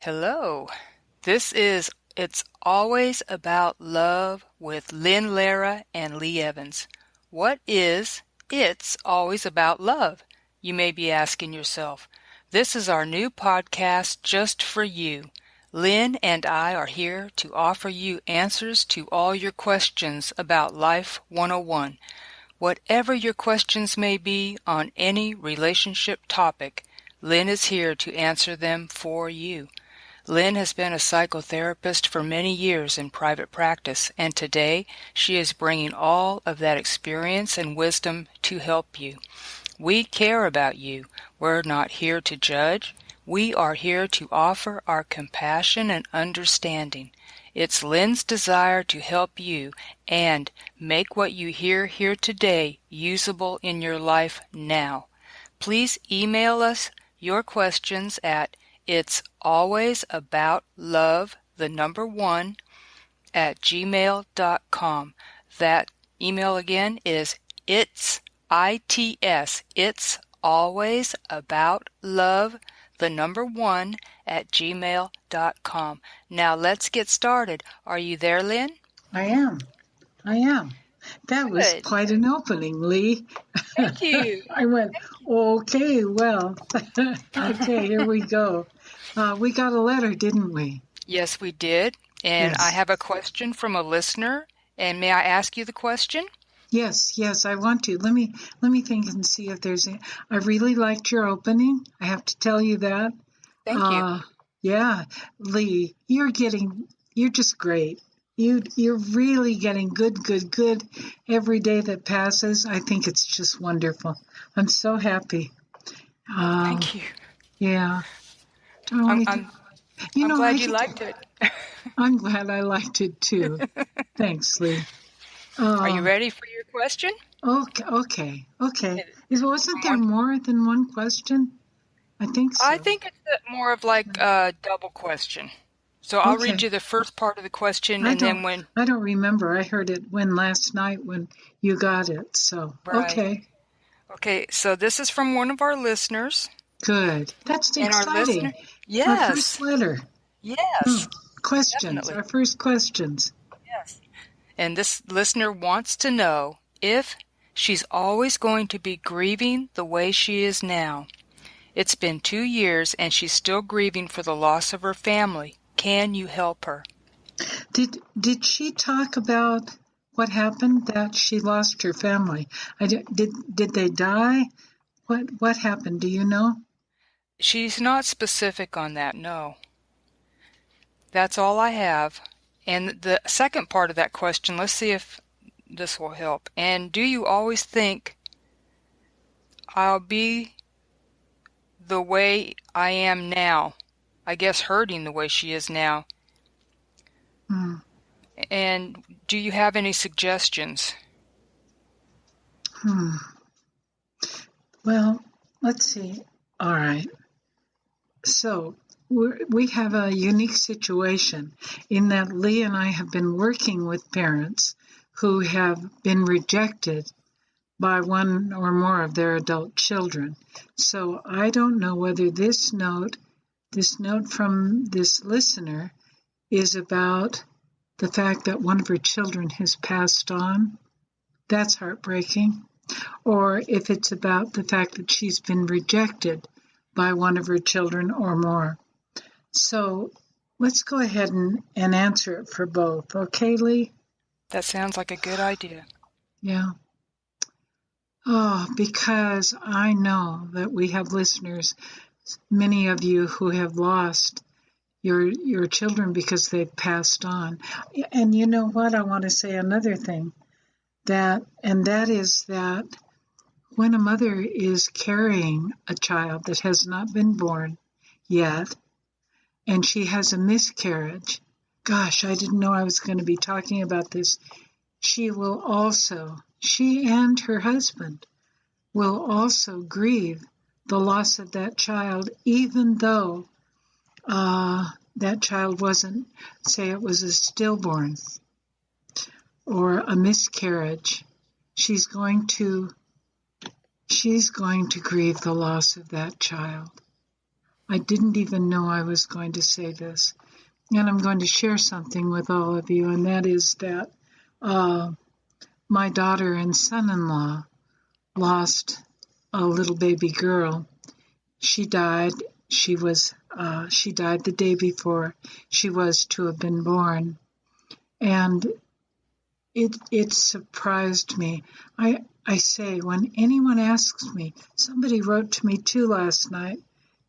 Hello. This is It's Always About Love with Lynne Lara and Leigh Evans. What is It's Always About Love? You may be asking yourself. This is our new podcast just for you. Lynne and I are here to offer you answers to all your questions about Life 101. Whatever your questions may be on any relationship topic, Lynne is here to answer them for you. Lynne has been a psychotherapist for many years in private practice, and today she is bringing all of that experience and wisdom to help you. We care about you. We're not here to judge. We are here to offer our compassion and understanding. It's Lynne's desire to help you and make what you hear here today usable in your life now. Please email us your questions at itsalwaysaboutLove1@gmail.com. That email again is it's always about love1@gmail.com. Now let's get started. Are you there, Lynne? I am. That was Good. quite an opening, Leigh. Thank you. I went, okay, well, okay, here we go. We got a letter, didn't we? Yes, we did. And Yes. I have a question from a listener. And may I ask you the question? Yes, I want to. Let me think and see if there's I really liked your opening. I have to tell you that. Thank you. Yeah, Leigh, you're just great. You're really getting good every day that passes. I think it's just wonderful. I'm so happy. Thank you. Yeah. I'm glad you liked it. I'm glad I liked it too. Thanks, Leigh. Are you ready for your question? Okay. Wasn't there more than one question? I think so. I think it's more of like a double question. So I'll Okay. read you the first part of the question, I and then when... I don't remember. I heard it last night when you got it. So, Right. okay. Okay, so this is from one of our listeners. Good. That's And exciting. our listener... Yes. Our first letter. Yes. Questions. Definitely. Our first questions. Yes. And this listener wants to know if she's always going to be grieving the way she is now. It's been 2 years and she's still grieving for the loss of her family. Can you help her? Did she talk about what happened, that she lost her family? Did they die? What happened? Do you know? She's not specific on that, no. That's all I have. And the second part of that question, let's see if this will help. And do you always think I'll be the way I am now? I guess hurting the way she is now. And do you have any suggestions? Well, let's see. All right. So we have a unique situation in that Leigh and I have been working with parents who have been rejected by one or more of their adult children. So I don't know whether this note from this listener is about the fact that one of her children has passed on. That's heartbreaking. Or if it's about the fact that she's been rejected by one of her children or more. So let's go ahead and answer it for both. Okay, Leigh? That sounds like a good idea. Yeah. Oh, because I know that we have listeners, many of you who have lost your children because they've passed on. And you know what? I want to say another thing. That is that when a mother is carrying a child that has not been born yet, and she has a miscarriage, gosh, I didn't know I was going to be talking about this. She and her husband will also grieve the loss of that child, even though that child wasn't, say it was a stillborn or a miscarriage. She's going to grieve the loss of that child. I didn't even know I was going to say this. And I'm going to share something with all of you, and that is that my daughter and son-in-law lost a little baby girl. She died. She died the day before she was to have been born. And it surprised me. I say, when anyone asks me, somebody wrote to me too last night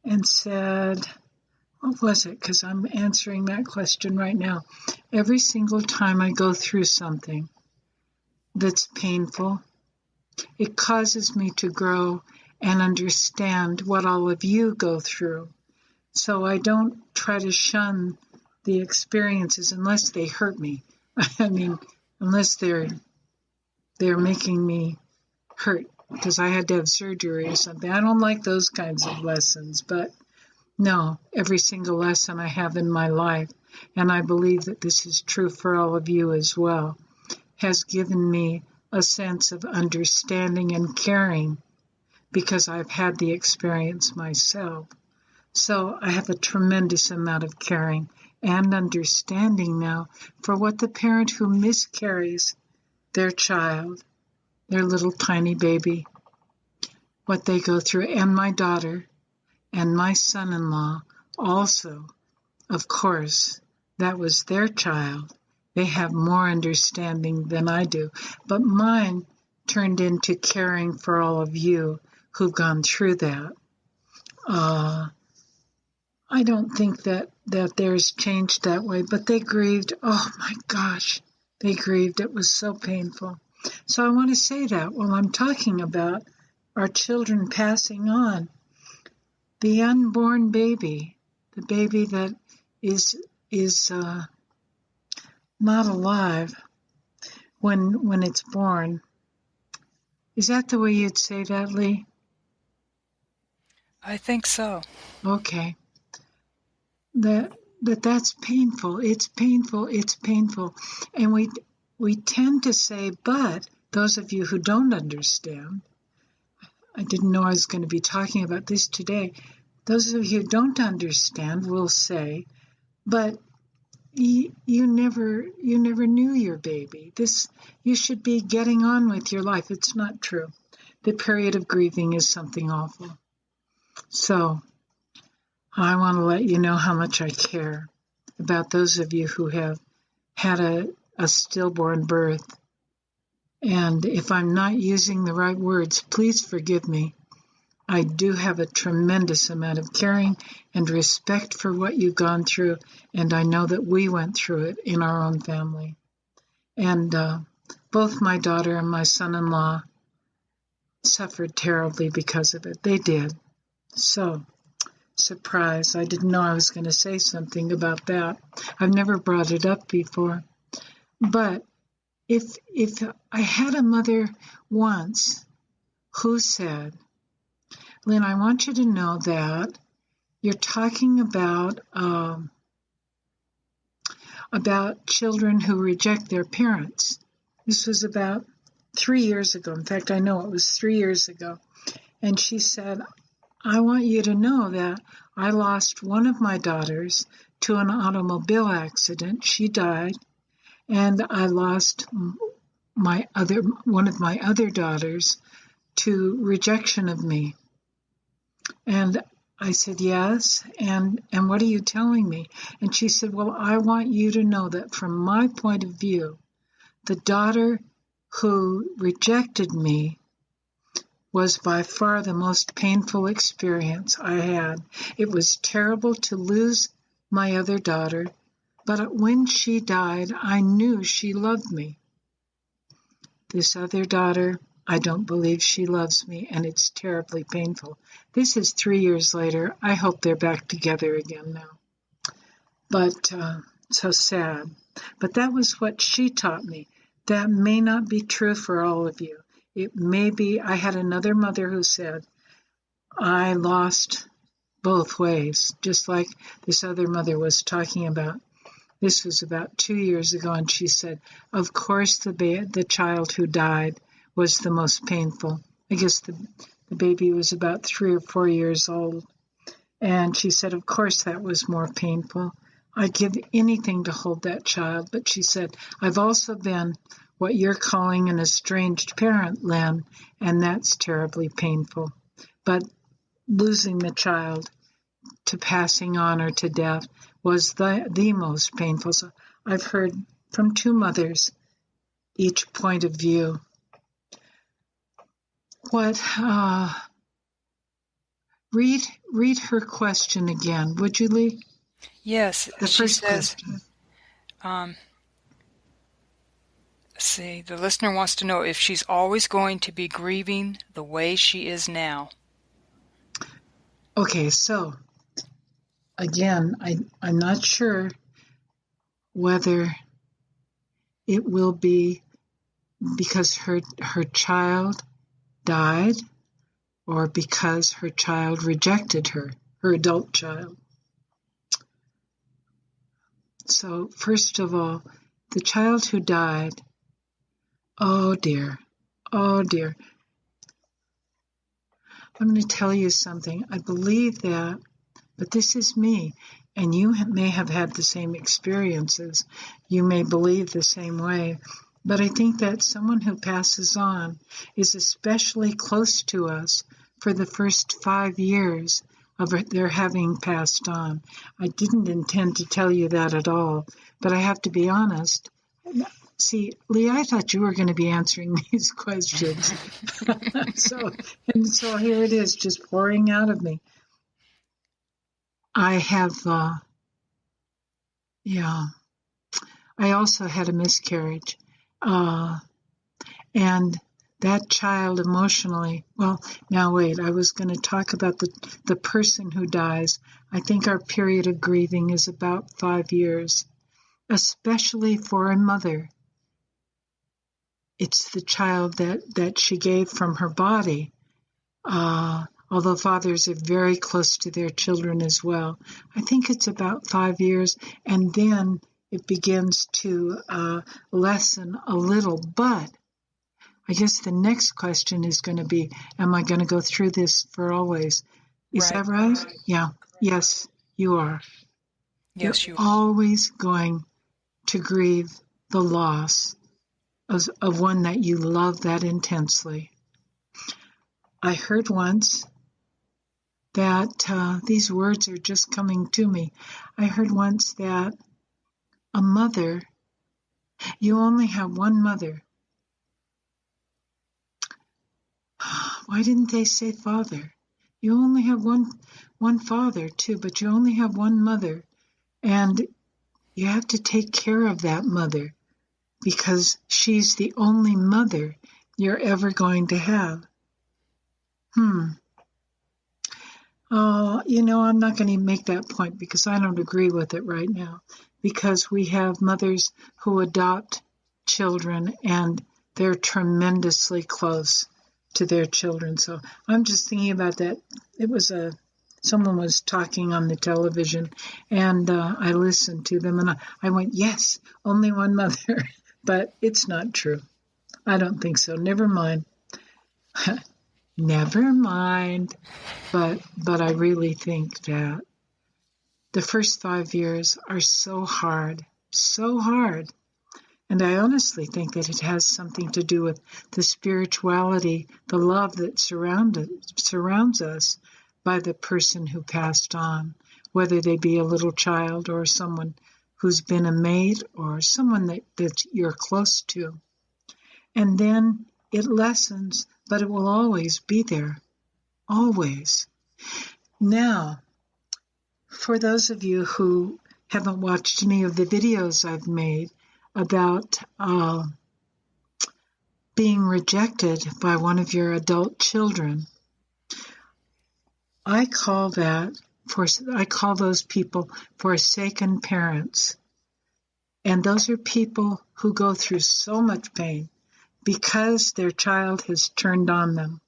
and said, what was it? Because I'm answering that question right now. Every single time I go through something that's painful, it causes me to grow and understand what all of you go through. So I don't try to shun the experiences unless they hurt me. I mean, unless they're making me hurt because I had to have surgery or something. I don't like those kinds of lessons, but no, every single lesson I have in my life, and I believe that this is true for all of you as well, has given me a sense of understanding and caring because I've had the experience myself. So I have a tremendous amount of caring and understanding now for what the parent who miscarries their child, their little tiny baby, what they go through, and my daughter and my son-in-law also, of course, that was their child. They have more understanding than I do, but mine turned into caring for all of you who've gone through that. I don't think that theirs changed that way, but they grieved. Oh my gosh, they grieved. It was so painful. So I want to say that while I'm talking about our children passing on, the unborn baby, the baby that is not alive when it's born. Is that the way you'd say that, Leigh? I think so. Okay. That's painful. It's painful. It's painful. And we tend to say, but those of you who don't understand, I didn't know I was going to be talking about this today. Those of you who don't understand will say, but you never knew your baby. You should be getting on with your life. It's not true. The period of grieving is something awful. So I want to let you know how much I care about those of you who have had a stillborn birth. And if I'm not using the right words, please forgive me. I do have a tremendous amount of caring and respect for what you've gone through, and I know that we went through it in our own family. And both my daughter and my son-in-law suffered terribly because of it. They did. So, surprise. I didn't know I was going to say something about that. I've never brought it up before. But if I had a mother once who said, Lynn, I want you to know that you're talking about children who reject their parents. This was about 3 years ago. In fact, I know it was 3 years ago. And she said, I want you to know that I lost one of my daughters to an automobile accident. She died. And I lost one of my other daughters to rejection of me. And I said, yes, and what are you telling me? And she said, well, I want you to know that from my point of view, the daughter who rejected me was by far the most painful experience I had. It was terrible to lose my other daughter, but when she died, I knew she loved me. This other daughter, I don't believe she loves me, and it's terribly painful. This is 3 years later. I hope they're back together again now. But so sad. But that was what she taught me. That may not be true for all of you. It may be. I had another mother who said, I lost both ways, just like this other mother was talking about. This was about 2 years ago, and she said, of course the child who died was the most painful. I guess the baby was about 3 or 4 years old. And she said, of course, that was more painful. I'd give anything to hold that child. But she said, I've also been what you're calling an estranged parent, Lynn, and that's terribly painful. But losing the child to passing on or to death was the most painful. So I've heard from two mothers, each point of view. Read her question again, would you, Leigh? Yes, The she first says, question. Let's see, the listener wants to know if she's always going to be grieving the way she is now. Okay, so again, I'm not sure whether it will be because her child died or because her child rejected her adult child. So first of all, the child who died, oh dear. I'm going to tell you something. I believe that, but this is me, and you may have had the same experiences. You may believe the same way, but I think that someone who passes on is especially close to us for the first 5 years of their having passed on. I didn't intend to tell you that at all, but I have to be honest. See, Leigh, I thought you were going to be answering these questions. So here it is, just pouring out of me. I have, I also had a miscarriage. And that child emotionally, now wait, I was going to talk about the person who dies. I think our period of grieving is about 5 years, especially for a mother. It's the child that she gave from her body, although fathers are very close to their children as well. I think it's about 5 years, and then it begins to lessen a little. But I guess the next question is going to be, am I going to go through this for always? Is that right? Yeah. Yes, you are. Yes, You're always going to grieve the loss of one that you love that intensely. I heard once that these words are just coming to me. I heard once that a mother, you only have one mother. Why didn't they say father? You only have one father too, but you only have one mother, and you have to take care of that mother because she's the only mother you're ever going to have. I'm not going to make that point because I don't agree with it right now, because we have mothers who adopt children and they're tremendously close to their children. So I'm just thinking about that. It was someone was talking on the television, and I listened to them, and I went, yes, only one mother. But it's not true. I don't think so. Never mind. Never mind. But I really think that the first 5 years are so hard. And I honestly think that it has something to do with the spirituality, the love that surrounds us by the person who passed on, whether they be a little child or someone who's been a mate or someone that you're close to. And then it lessens, but it will always be there. Always. Now, for those of you who haven't watched any of the videos I've made about being rejected by one of your adult children, I call those people forsaken parents. And those are people who go through so much pain because their child has turned on them.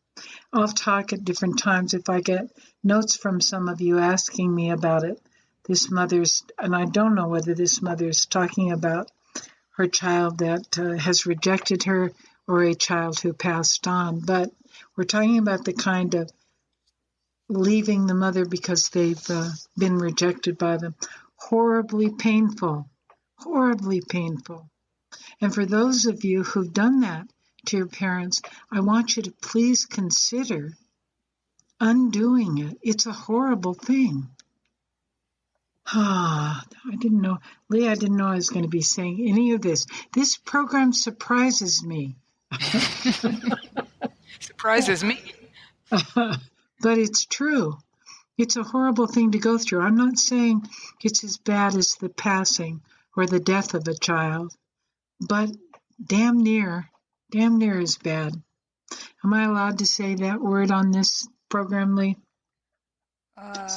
I'll talk at different times if I get notes from some of you asking me about it. And I don't know whether this mother's talking about her child that has rejected her or a child who passed on, but we're talking about the kind of leaving the mother because they've been rejected by them. Horribly painful, horribly painful. And for those of you who've done that to your parents, I want you to please consider undoing it. It's a horrible thing. I didn't know, Leigh, I didn't know I was going to be saying any of this. This program surprises me. Surprises me. But it's true. It's a horrible thing to go through. I'm not saying it's as bad as the passing or the death of a child, but damn near as bad. Am I allowed to say that word on this program, Leigh? Okay.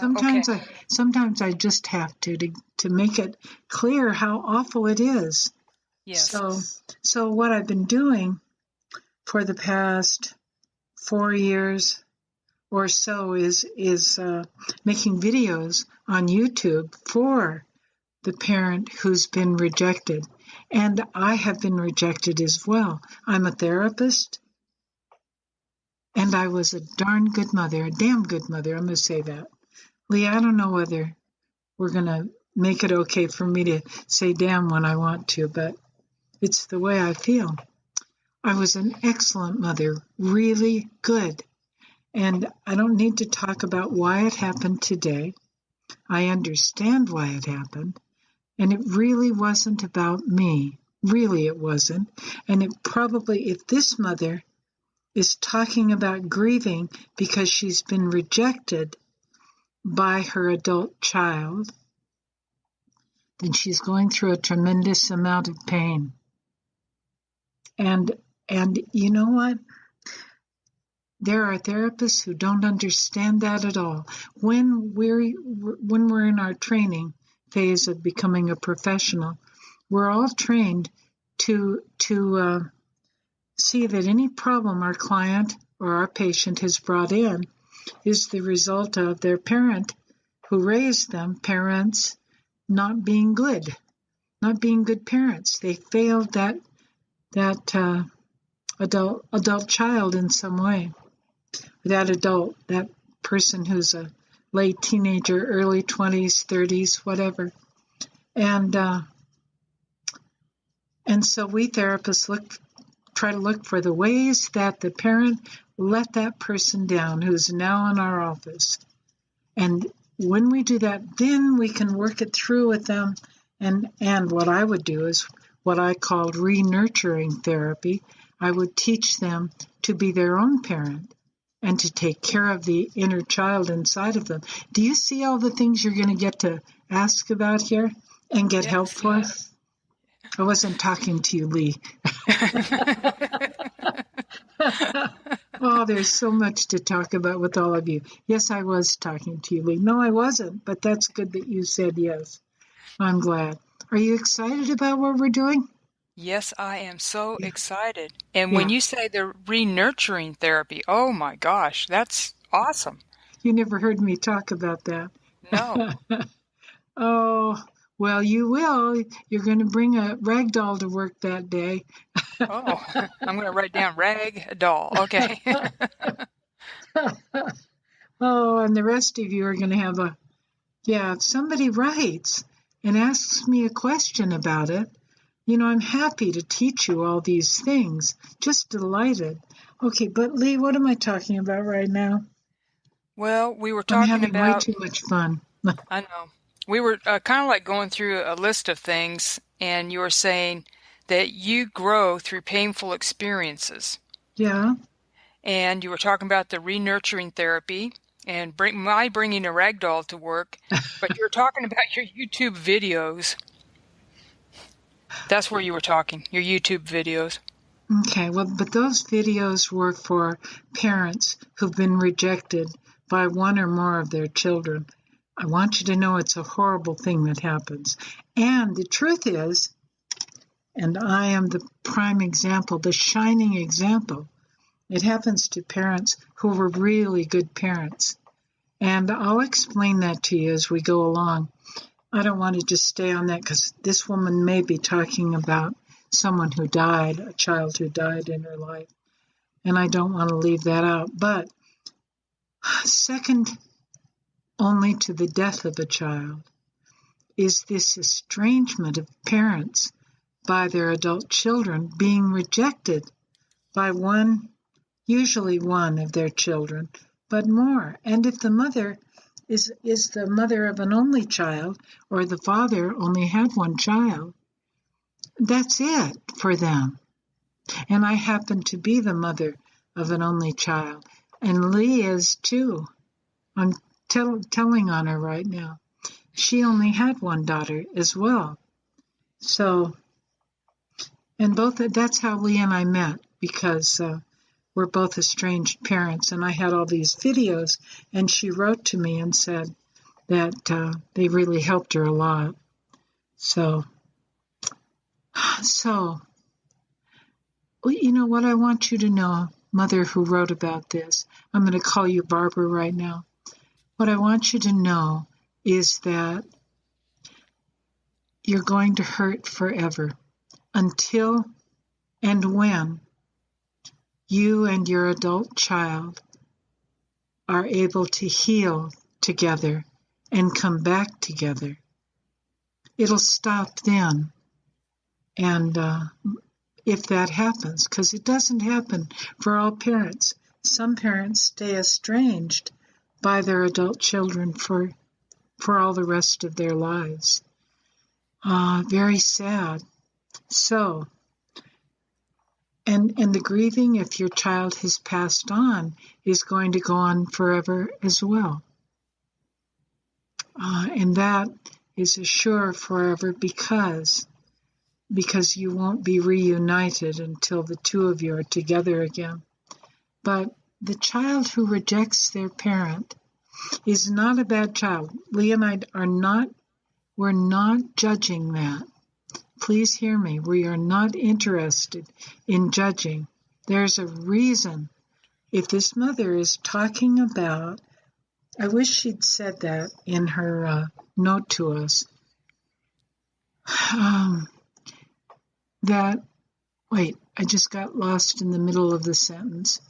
Sometimes I just have to make it clear how awful it is. Yes. So what I've been doing for the past 4 years or so is making videos on YouTube for the parent who's been rejected. And I have been rejected as well. I'm a therapist, and I was a darn good mother, a damn good mother. I'm going to say that. Leigh, I don't know whether we're going to make it okay for me to say damn when I want to, but it's the way I feel. I was an excellent mother, really good. And I don't need to talk about why it happened today. I understand why it happened. And it really wasn't about me. Really, it wasn't. And it probably, if this mother is talking about grieving because she's been rejected by her adult child, then she's going through a tremendous amount of pain. And you know what? There are therapists who don't understand that at all. When we're in our training phase of becoming a professional, we're all trained to see that any problem our client or our patient has brought in is the result of their parent who raised them, parents not being good parents. They failed that adult child in some way. That person who's a late teenager, early 20s, 30s, whatever. And so we therapists try to look for the ways that the parent let that person down who's now in our office. And when we do that, then we can work it through with them. And what I would do is what I called re-nurturing therapy. I would teach them to be their own parent and to take care of the inner child inside of them. Do you see all the things you're going to get to ask about here and get help for? I wasn't talking to you, Leigh. Oh, there's so much to talk about with all of you. Yes, I was talking to you, Leigh. No, I wasn't, but that's good that you said yes. I'm glad. Are you excited about what we're doing? Yes, I am so excited. And when you say the re-nurturing therapy, oh my gosh, that's awesome. You never heard me talk about that. No. Oh, well, you will. You're going to bring a rag doll to work that day. Oh, I'm going to write down rag doll. Okay. Oh, and the rest of you are going to have if somebody writes and asks me a question about it, I'm happy to teach you all these things. Just delighted. Okay, but Leigh, what am I talking about right now? Well, we were talking I'm having about... way too much fun. I know. We were kind of like going through a list of things, and you were saying that you grow through painful experiences. Yeah. And you were talking about the re-nurturing therapy and bringing a rag doll to work, but you were talking about your YouTube videos. That's where you were talking, your YouTube videos. Okay, well, but those videos were for parents who've been rejected by one or more of their children. I want you to know it's a horrible thing that happens. And the truth is, and I am the prime example, the shining example, it happens to parents who were really good parents. And I'll explain that to you as we go along. I don't want to just stay on that because this woman may be talking about someone who died, a child who died in her life. And I don't want to leave that out. But second only to the death of a child, is this estrangement of parents by their adult children being rejected by usually one of their children, but more. And if the mother is the mother of an only child, or the father only had one child, that's it for them. And I happen to be the mother of an only child. And Leigh is too. I'm telling on her right now. She only had one daughter as well. So, and that's how Leigh and I met, because we're both estranged parents. And I had all these videos, and she wrote to me and said that they really helped her a lot. So, you know what I want you to know, mother who wrote about this. I'm going to call you Barbara right now. What I want you to know is that you're going to hurt forever until and when you and your adult child are able to heal together and come back together. It'll stop then. And if that happens, because it doesn't happen for all parents. Some parents stay estranged by their adult children for all the rest of their lives. Very sad. So, and the grieving, if your child has passed on, is going to go on forever as well. And that is a sure forever because you won't be reunited until the two of you are together again. But the child who rejects their parent is not a bad child. Leigh and I we're not judging that. Please hear me. We are not interested in judging. There's a reason. If this mother is talking about, I wish she'd said that in her note to us, I just got lost in the middle of the sentence.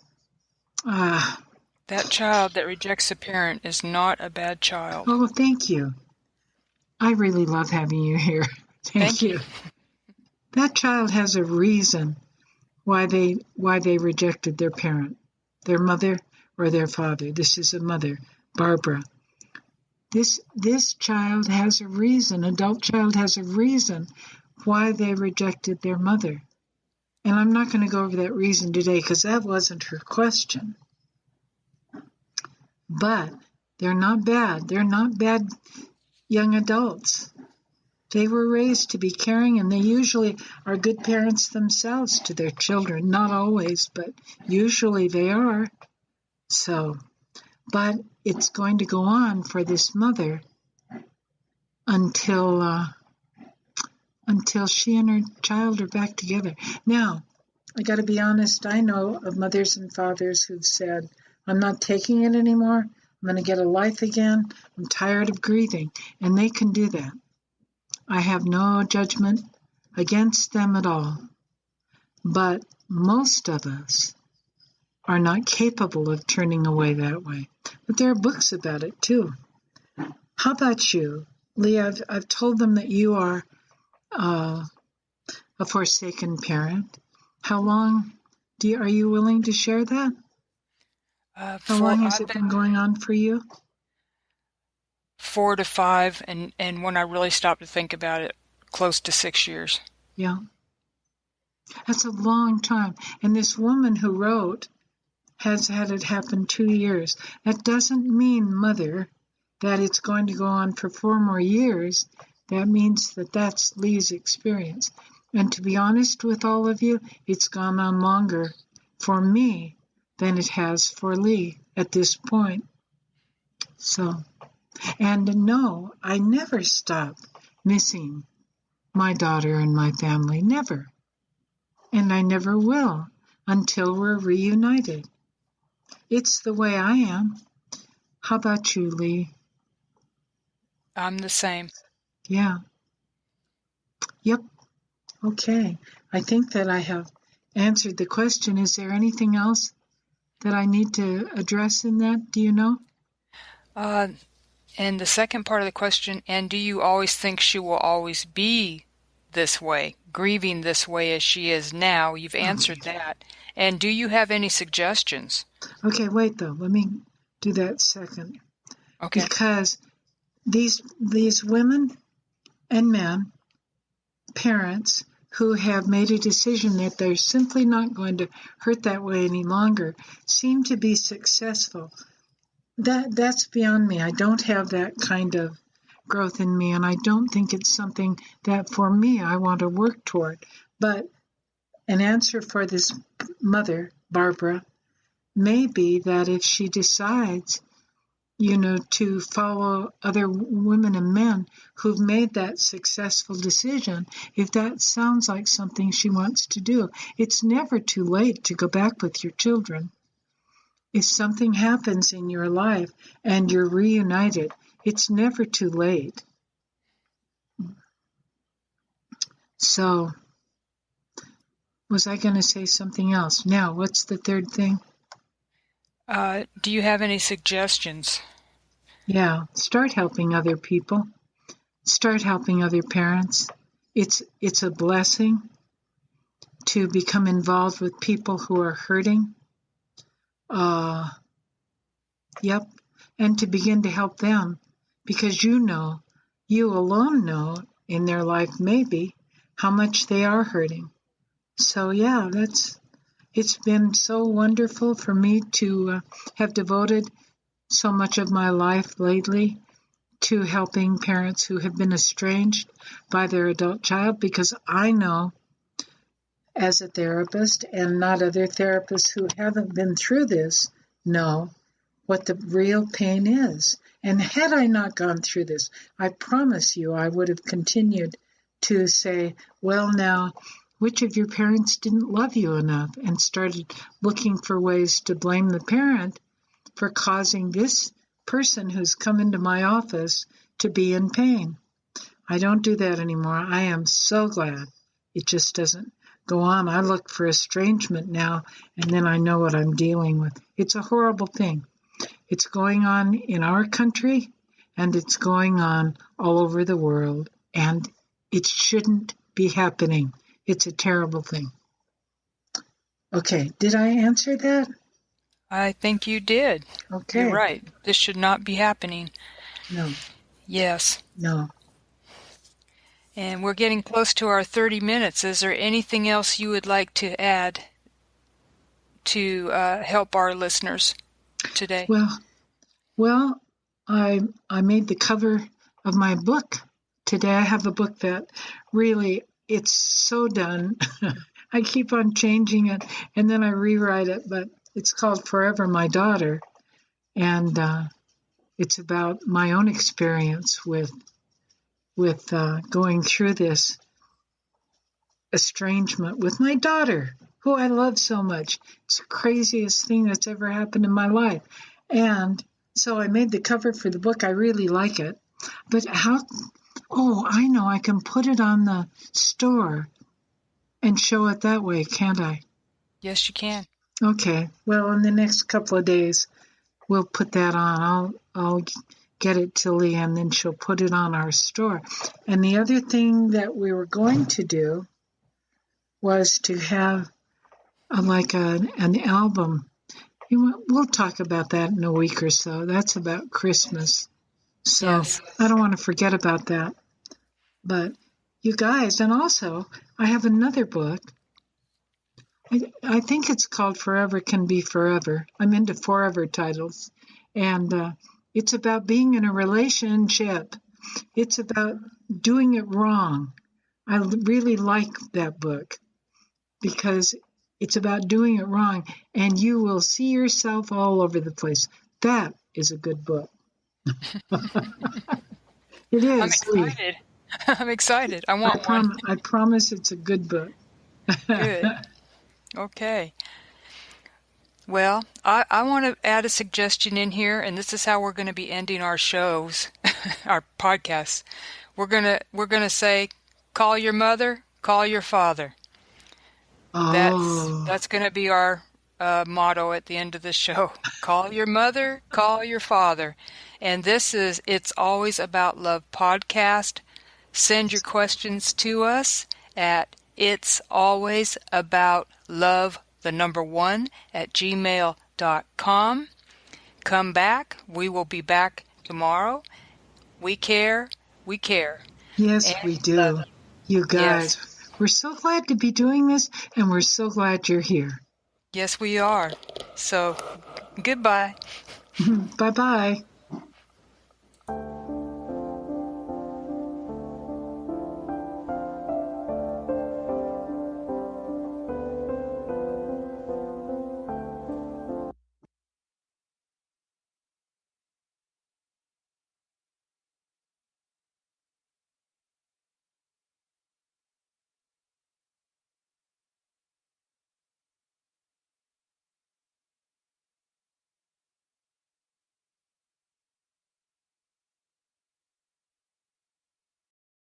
That child that rejects a parent is not a bad child. Oh, thank you. I really love having you here. Thank you. That child has a reason why they rejected their parent, their mother or their father. This is a mother, Barbara. This child has a reason, adult child has a reason why they rejected their mother. And I'm not going to go over that reason today because that wasn't her question. But they're not bad. They're not bad young adults. They were raised to be caring, and they usually are good parents themselves to their children. Not always, but usually they are. So, but it's going to go on for this mother until she and her child are back together. Now, I got to be honest, I know of mothers and fathers who've said, I'm not taking it anymore. I'm going to get a life again. I'm tired of grieving. And they can do that. I have no judgment against them at all. But most of us are not capable of turning away that way. But there are books about it too. How about you, Leigh? I've told them that you are a forsaken parent. How long are you willing to share that? How long has it been going on for you? 4 to 5, and when I really stopped to think about it, close to 6 years. Yeah. That's a long time. And this woman who wrote has had it happen 2 years. That doesn't mean, mother, that it's going to go on for 4 more years. That means that that's Leigh's experience. And to be honest with all of you, it's gone on longer for me than it has for Leigh at this point. So, and no, I never stop missing my daughter and my family, never. And I never will until we're reunited. It's the way I am. How about you, Leigh? I'm the same. Yeah. Yep. Okay. I think that I have answered the question. Is there anything else that I need to address in that? Do you know? And the second part of the question, and do you always think she will always be this way, grieving this way as she is now? You've answered that. And do you have any suggestions? Okay, wait though. Let me do that second. Okay. Because these women and men, parents who have made a decision that they're simply not going to hurt that way any longer, seem to be successful. That's beyond me. I don't have that kind of growth in me, and I don't think it's something that for me I want to work toward. But an answer for this mother, Barbara, may be that if she decides, to follow other women and men who've made that successful decision, if that sounds like something she wants to do, it's never too late to go back with your children. If something happens in your life and you're reunited, it's never too late. So, was I going to say something else? Now, what's the third thing? Do you have any suggestions? Yeah, start helping other people. Start helping other parents. It's a blessing to become involved with people who are hurting. Yep, and to begin to help them, because you alone know in their life maybe how much they are hurting. So yeah, it's been so wonderful for me to have devoted so much of my life lately to helping parents who have been estranged by their adult child, because I know as a therapist, and not other therapists who haven't been through this know what the real pain is. And had I not gone through this, I promise you I would have continued to say, well, now, which of your parents didn't love you enough, and started looking for ways to blame the parent for causing this person who's come into my office to be in pain. I don't do that anymore. I am so glad it just doesn't go on. I look for estrangement now, and then I know what I'm dealing with. It's a horrible thing. It's going on in our country, and it's going on all over the world, and it shouldn't be happening. It's a terrible thing. Okay, did I answer that? I think you did. Okay. You're right. This should not be happening. No. Yes. No. And we're getting close to our 30 minutes. Is there anything else you would like to add to help our listeners today? Well, I made the cover of my book today. I have a book that really, it's so done. I keep on changing it, and then I rewrite it, but it's called Forever My Daughter, and it's about my own experience with going through this estrangement with my daughter, who I love so much. It's the craziest thing that's ever happened in my life. And so I made the cover for the book. I really like it. But I know, I can put it on the store and show it that way, can't I? Yes, you can. Okay. Well, in the next couple of days, we'll put that on. I'll get it to Leigh, and then she'll put it on our store. And the other thing that we were going to do was to have an album. We'll talk about that in a week or so. That's about Christmas. So yes. I don't want to forget about that. But you guys, and also I have another book. I think it's called Forever Can Be Forever. I'm into forever titles. And it's about being in a relationship. It's about doing it wrong. I really like that book because it's about doing it wrong, and you will see yourself all over the place. That is a good book. It is. I'm excited. I'm excited. I want one. I promise it's a good book. Good. Okay. Well, I want to add a suggestion in here, and this is how we're going to be ending our shows, our podcasts. We're gonna say, call your mother, call your father. Oh. That's going to be our motto at the end of the show. Call your mother, call your father. And this is It's Always About Love podcast. Send your questions to us at It's Always About Love, the number 1, at gmail.com. Come back. We will be back tomorrow. We care. We care. Yes, And we we love do. you. You guys, Yes. we're so glad to be doing this, and we're so glad you're here. Yes, we are. So, goodbye. Bye-bye.